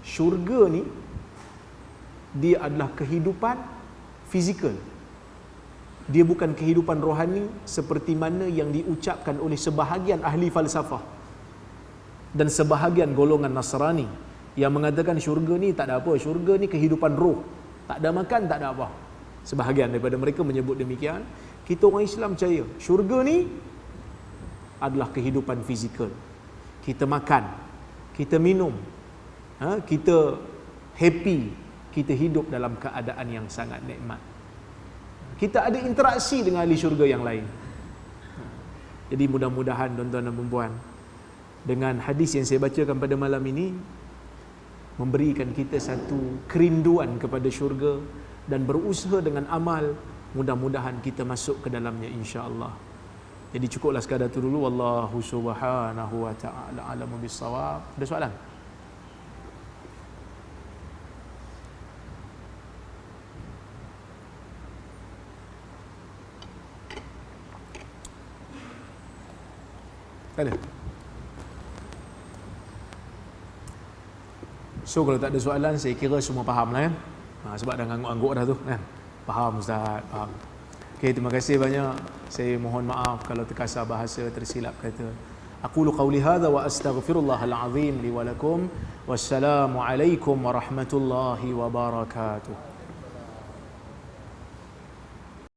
syurga ni dia adalah kehidupan fizikal. Dia bukan kehidupan rohani seperti mana yang diucapkan oleh sebahagian ahli falsafah dan sebahagian golongan Nasrani yang mengatakan syurga ni tak ada apa, syurga ni kehidupan roh, tak ada makan, tak ada apa. Sebahagian daripada mereka menyebut demikian. Kita orang Islam percaya syurga ni adalah kehidupan fizikal. Kita makan, kita minum, kita happy, kita hidup dalam keadaan yang sangat nikmat. Kita ada interaksi dengan ahli syurga yang lain. Jadi mudah-mudahan tuan-tuan dan puan-puan, dengan hadis yang saya bacakan pada malam ini memberikan kita satu kerinduan kepada syurga dan berusaha dengan amal, mudah-mudahan kita masuk ke dalamnya insya-Allah. Jadi cukuplah sekadar itu dulu. Wallahu subhanahu wa ta'ala a'lamu bis-shawab. Ada soalan? Tak ada. So kalau tak ada soalan, saya kira semua faham lah kan. Sebab dah ngangguk-ngangguk dah tu kan. Faham Ustaz, faham. Okay, terima kasih banyak. Saya mohon maaf kalau terkasar bahasa, tersilap kata. Aqulu qawli hadha wa astaghfirullahal azim li wa lakum. Wassalamu alaikum warahmatullahi wabarakatuh.